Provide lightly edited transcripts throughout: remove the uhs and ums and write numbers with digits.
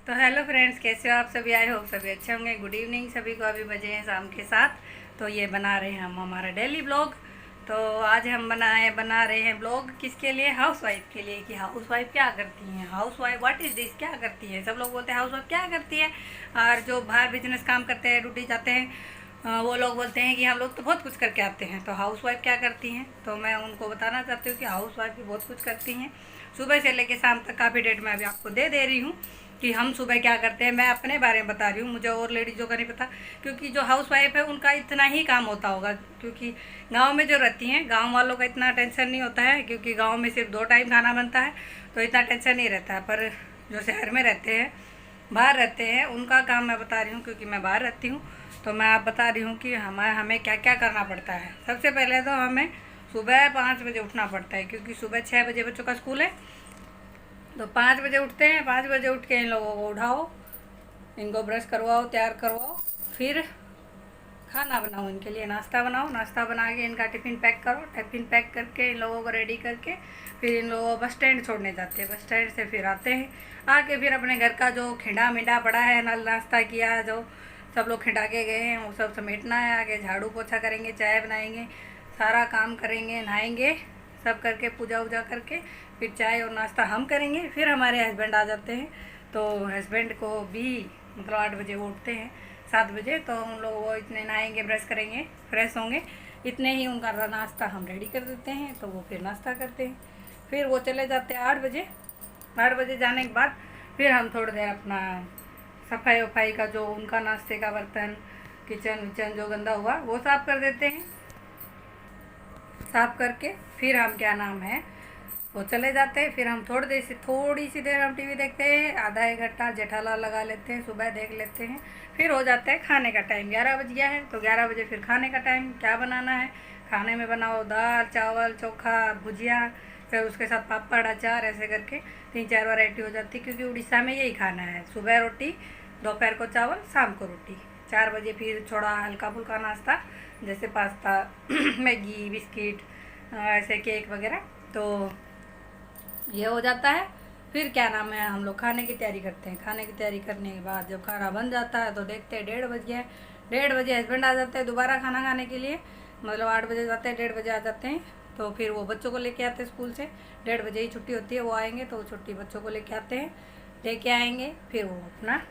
तो hello friends, कैसे हो आप सभी? आए हो सभी अच्छे होंगे। गुड इवनिंग सभी को। अभी बजे हैं शाम के 7। तो ये बना रहे हैं हम हमारा डेली ब्लॉग। तो आज हम बना रहे हैं ब्लॉग किसके लिए? हाउस वाइफ के लिए, कि हाउस वाइफ क्या करती हैं, house wife what is this, क्या करती है। सब लोग बोलते हैं हाउस वाइफ क्या करती है, और जो बाहर बिजनेस काम करते हैं, ड्यूटी जाते हैं, वो लोग बोलते हैं कि हम लोग तो बहुत कुछ करके आते हैं। तो हाउस वाइफ क्या करती हैं, तो मैं उनको बताना चाहती हूँ कि हाउस वाइफ भी बहुत कुछ करती हैं। सुबह से लेकर शाम तक काफ़ी डेट मैं अभी आपको दे रही हूँ कि हम सुबह क्या करते हैं। मैं अपने बारे में बता रही हूँ, मुझे और लेडीज़ों का नहीं पता, क्योंकि जो हाउस वाइफ है उनका इतना ही काम होता होगा। क्योंकि गांव में जो रहती हैं, गांव वालों का इतना टेंशन नहीं होता है, क्योंकि गांव में सिर्फ 2 टाइम खाना बनता है, तो इतना टेंशन नहीं रहता है। पर जो शहर में रहते हैं, बाहर रहते हैं, उनका काम मैं बता रही हूँ, क्योंकि मैं बाहर रहती हूँ। तो मैं आप बता रही हूँ कि हमें क्या क्या करना पड़ता है। सबसे पहले तो हमें सुबह 5 बजे उठना पड़ता है, क्योंकि सुबह 6 बजे बच्चों का स्कूल है। तो 5 बजे उठते हैं। 5 बजे उठ के इन लोगों को उठाओ, इनको ब्रश करवाओ, तैयार करवाओ, फिर खाना बनाओ, इनके लिए नाश्ता बनाओ। नाश्ता बना के इनका टिफ़िन पैक करो। टिफ़िन पैक करके इन लोगों को रेडी करके फिर इन लोगों को बस स्टैंड छोड़ने जाते हैं। बस स्टैंड से फिर आते हैं, आके फिर अपने घर का जो खिंडा मिंडा पड़ा है, नाश्ता किया, जो सब लोग खिंडा के गए हैं, वो सब समेटना है। आके झाड़ू पोछा करेंगे, चाय बनाएंगे, सारा काम करेंगे, नहाएंगे, सब करके पूजा वूजा करके फिर चाय और नाश्ता हम करेंगे। फिर हमारे हस्बैंड आ जाते हैं। तो हस्बैंड को भी मतलब 8 बजे वो उठते हैं, 7 बजे। तो उन लोग वो इतने नहाएंगे, ब्रश करेंगे, फ्रेश होंगे, इतने ही उनका नाश्ता हम रेडी कर देते हैं। तो वो फिर नाश्ता करते हैं, फिर वो चले जाते हैं 8 बजे। 8 बजे जाने के बाद फिर हम थोड़ी देर अपना सफाई वफाई का, जो उनका नाश्ते का बर्तन, किचन विचन जो गंदा हुआ वो साफ़ कर देते हैं। साफ़ करके फिर हम क्या नाम है वो चले जाते हैं। फिर हम थोड़ी सी देर हम टीवी देखते हैं, आधा 1 घंटा जेठालाल लगा लेते हैं, सुबह देख लेते हैं। फिर हो जाता है खाने का टाइम। 11 बज गया है, तो 11 बजे फिर खाने का टाइम। क्या बनाना है खाने में? बनाओ दाल चावल चोखा भुजिया, फिर उसके साथ पापड़ अचार, ऐसे करके 3-4 वैरायटी हो जाती है। क्योंकि उड़ीसा में यही खाना है, सुबह रोटी, दोपहर को चावल, शाम को रोटी। 4 बजे फिर थोड़ा हल्का फुल्का नाश्ता, जैसे पास्ता मैगी बिस्किट, ऐसे केक वगैरह। तो ये हो जाता है। फिर क्या नाम है हम लोग खाने की तैयारी करते हैं। खाने की तैयारी करने के बाद जब खाना बन जाता है तो देखते हैं 1:30 बज गया है। 1:30 बजे हस्बैंड आ जाते हैं दोबारा खाना खाने के लिए। मतलब 8 बजे जाते हैं, 1:30 बजे आ जाते हैं। तो फिर वो बच्चों को लेके आते हैं स्कूल से। 1:30 बजे ही छुट्टी होती है, वो आएंगे तो छुट्टी बच्चों को लेके आते हैं, लेके आएंगे। फिर वो अपना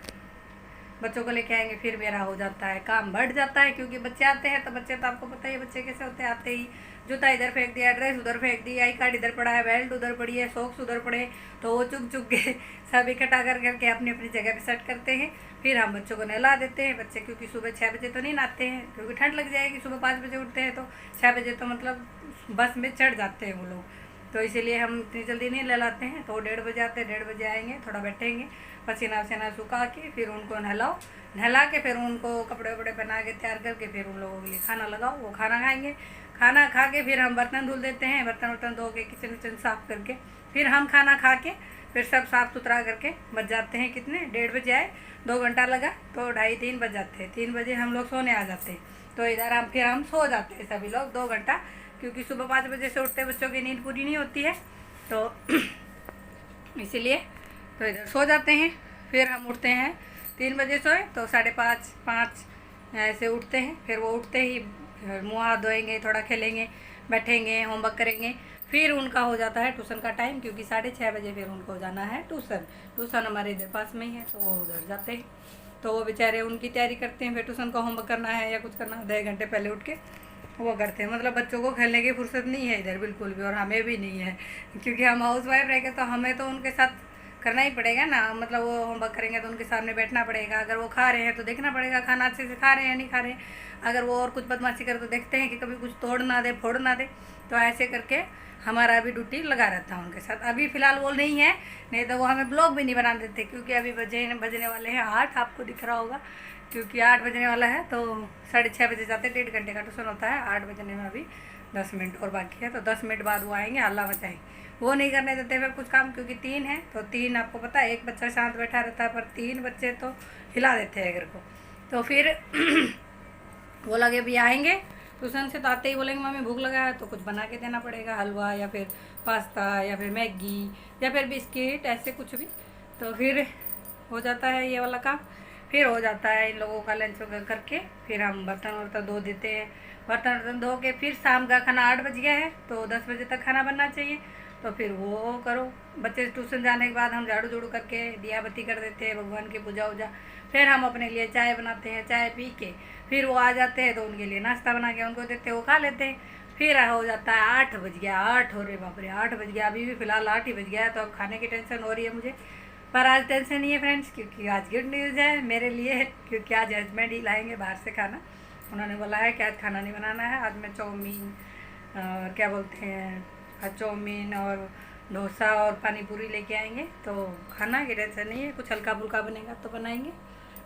बच्चों को लेके आएंगे। फिर मेरा हो जाता है काम, बढ़ जाता है, क्योंकि बच्चे आते हैं। तो बच्चे तो आपको पता ही है बच्चे कैसे होते हैं। आते ही जूता इधर फेंक दिया, ड्रेस उधर फेंक दी, आई कार्ड इधर पड़ा है, बेल्ट उधर पड़ी है, सॉक्स उधर पड़े, तो वो चुग चुग के सब इकट्ठा कर करके अपनी अपनी जगह पे सेट करते हैं। फिर हम बच्चों को नहला देते हैं। बच्चे क्योंकि सुबह 6 बजे तो नहीं नहाते हैं, क्योंकि ठंड लग जाएगी। सुबह 5 बजे उठते हैं, तो 6 बजे तो मतलब बस में चढ़ जाते हैं वो लोग। तो इसीलिए हम इतनी जल्दी नहीं नहलाते हैं। तो 1:30 बजे आते हैं, 1:30 बजे आएंगे, थोड़ा बैठेंगे, पसीना वसीना सुखा के फिर उनको नहलाओ। नहला के फिर उनको कपड़े वपड़े पहना के तैयार करके फिर उन लोगों के लिए खाना लगाओ, वो खाना खाएंगे। खाना खा के फिर हम बर्तन धुल देते हैं, बर्तन वर्तन धो के किचन विचन साफ़ करके फिर हम खाना खा के फिर सब साफ़ सुथरा करके बज जाते हैं कितने? 1:30 बजे आए, 2 घंटा लगा तो 2:30-3 बज जाते हैं। 3 बजे हम लोग सोने आ जाते हैं। तो इधर हम सो जाते हैं सभी लोग 2 घंटा, क्योंकि सुबह 5 बजे से उठते बच्चों की नींद पूरी नहीं होती है, तो इसीलिए तो इधर सो जाते हैं। फिर हम उठते हैं 3 बजे सोए तो 5:30-5 ऐसे उठते हैं। फिर वो उठते ही मुँह हाथ धोएंगे, थोड़ा खेलेंगे, बैठेंगे, होमवर्क करेंगे। फिर उनका हो जाता है ट्यूशन का टाइम, क्योंकि 6:30 बजे फिर उनको जाना है ट्यूशन। ट्यूशन हमारे इधर पास में ही है, तो वो उधर जाते हैं। तो वो बेचारे उनकी तैयारी करते हैं। फिर ट्यूशन का होमवर्क करना है या कुछ करना है, 1 घंटे पहले उठ के वो करते हैं। मतलब बच्चों को खेलने की फुर्सत नहीं है इधर बिल्कुल भी, और हमें भी नहीं है, क्योंकि हम हाउस वाइफ रह गए। तो हमें तो उनके साथ करना ही पड़ेगा ना। मतलब वो होमवर्क करेंगे तो उनके सामने बैठना पड़ेगा। अगर वो खा रहे हैं तो देखना पड़ेगा खाना अच्छे से खा रहे हैं या नहीं खा रहे हैं। अगर वो और कुछ बदमाशी करे तो देखते हैं कि कभी कुछ तोड़ ना दे, फोड़ ना दे। तो ऐसे करके हमारा अभी ड्यूटी लगा रहता है उनके साथ। अभी फ़िलहाल वो नहीं है, नहीं तो वो हमें ब्लॉग भी नहीं बना देते, क्योंकि अभी बजने वाले हैं 8, आपको दिख रहा होगा, क्योंकि 8 बजने वाला है। तो 6:30 बजे जाते हैं, 1.5 घंटे का ट्यूशन होता है। 8 बजने में अभी 10 मिनट और बाकी है, तो 10 मिनट बाद वो आएंगे, हल्ला मचाएंगे। वो नहीं करने देते फिर कुछ काम, क्योंकि 3 है। तो 3 आपको पता है, एक बच्चा शांत बैठा रहता है, पर 3 बच्चे तो हिला देते हैं घर को। तो फिर वो लगे भी आएंगे ट्यूशन से, तो आते ही बोलेंगे मम्मी भूख लगा है, तो कुछ बना के देना पड़ेगा, हलवा या फिर पास्ता या फिर मैगी या फिर बिस्किट, ऐसे कुछ भी। तो फिर हो जाता है ये वाला काम। फिर हो जाता है इन लोगों का लंच करके, फिर हम बर्तन वर्तन धो देते हैं। बर्तन वर्तन धो के फिर शाम का खाना 8 बज गया है तो 10 बजे तक खाना बनना चाहिए, तो फिर वो करो। बच्चे ट्यूशन जाने के बाद हम झाड़ू झूड़ू करके दिया बत्ती कर देते हैं, भगवान की पूजा वूजा। फिर हम अपने लिए चाय बनाते हैं, चाय पी के फिर वो आ जाते हैं तो उनके लिए नाश्ता बना के उनको देते हैं, वो खा लेते हैं। फिर हो जाता है 8 बज गया, 8 हो रहे बाप रे 8 बज गया, अभी भी फ़िलहाल 8 ही बज गया है। तो अब खाने की टेंशन हो रही है मुझे, पर आज टेंशन नहीं है फ्रेंड्स, क्योंकि आज गुड न्यूज़ है मेरे लिए, क्योंकि आज हस्बैंड ही लाएंगे बाहर से खाना। उन्होंने बोला है कि आज खाना नहीं बनाना है, आज मैं चाउमीन और क्या बोलते हैं चाउमीन और डोसा और पानी पूरी लेके आएंगे। तो खाना की टेंशन नहीं है, कुछ हल्का फुल्का बनेगा तो बनाएंगे,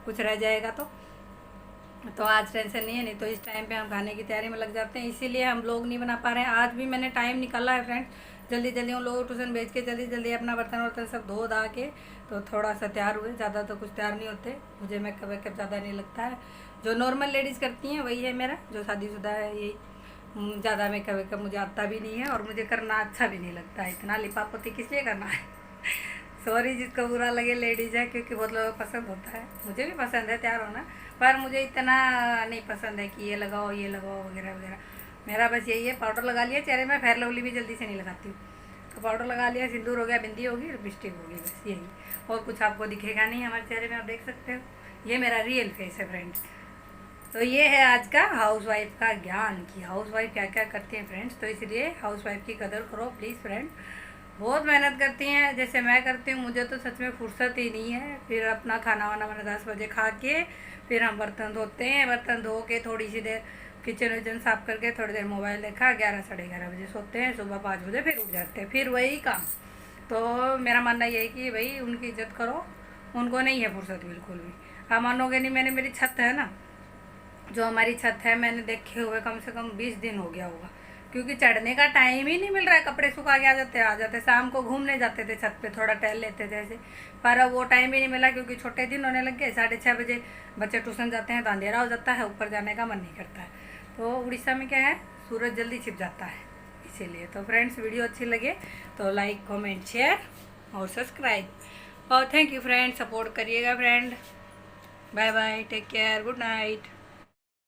कुछ रह जाएगा तो आज टेंशन नहीं है। नहीं तो इस टाइम पे हम खाने की तैयारी में लग जाते हैं, इसीलिए हम लोग नहीं बना पा रहे हैं। आज भी मैंने टाइम निकाला है फ्रेंड्स, जल्दी जल्दी उन लोगों को ट्यूशन भेज के जल्दी जल्दी अपना बर्तन वर्तन सब धो धा के तो थोड़ा सा तैयार हुए। ज़्यादा तो कुछ तैयार नहीं होते, मुझे मेकअप वेकअप ज़्यादा नहीं लगता है। जो नॉर्मल लेडीज़ करती हैं वही है मेरा, जो शादीशुदा है यही। ज़्यादा मेकअप वेकअप मुझे आता भी नहीं है और मुझे करना अच्छा भी नहीं लगता है। इतना लिपापोती किस लिए करना है सॉरी जिसको बुरा लगे लेडीज़ है, क्योंकि बहुत लोगों को पसंद होता है, मुझे भी पसंद है तैयार होना, पर मुझे इतना नहीं पसंद है कि ये लगाओ वगैरह वगैरह। मेरा बस यही है, पाउडर लगा लिया चेहरे में, फेयर लवली भी जल्दी से नहीं लगाती हूँ, तो पाउडर लगा लिया, सिंदूर हो गया, बिंदी होगी, लिपस्टिक होगी, बस यही। और कुछ आपको दिखेगा नहीं हमारे चेहरे में, आप देख सकते हो, ये मेरा रियल फेस है फ्रेंड्स। तो ये है आज का हाउसवाइफ का ज्ञान कि हाउसवाइफ क्या क्या करती हैं फ्रेंड्स। तो इसलिए हाउसवाइफ की कदर करो प्लीज़ फ्रेंड, बहुत मेहनत करती हैं जैसे मैं करती हूँ। मुझे तो सच में फुर्सत ही नहीं है। फिर अपना खाना वाना मैंने 10 बजे खा के फिर हम बर्तन धोते हैं, बर्तन धो के थोड़ी सी देर किचन विचन साफ़ करके थोड़ी देर मोबाइल देखा, 11 साढ़े 11 बजे सोते हैं, सुबह 5 बजे फिर उठ जाते हैं, फिर वही काम। तो मेरा मानना ये है कि भाई उनकी इज्जत करो, उनको नहीं है फुर्सत बिल्कुल भी। आप मानोगे नहीं, मैंने मेरी छत है ना, जो हमारी छत है, मैंने देखे हुए कम से कम 20 दिन हो गया होगा, क्योंकि चढ़ने का टाइम ही नहीं मिल रहा है। कपड़े सुखा के आ जाते शाम को घूमने जाते थे छत पे, थोड़ा टहल लेते थे ऐसे, पर अब वो टाइम ही नहीं मिला क्योंकि छोटे दिन होने लग गए। 6:30 बजे बच्चे ट्यूशन जाते हैं तो अंधेरा हो जाता है, ऊपर जाने का मन नहीं करता है। तो उड़ीसा में क्या है, सूरज जल्दी छिप जाता है इसीलिए। तो फ्रेंड्स वीडियो अच्छी लगे तो लाइक कमेंट शेयर और सब्सक्राइब, और थैंक यू फ्रेंड, सपोर्ट करिएगा friend. Bye bye, take care, good night.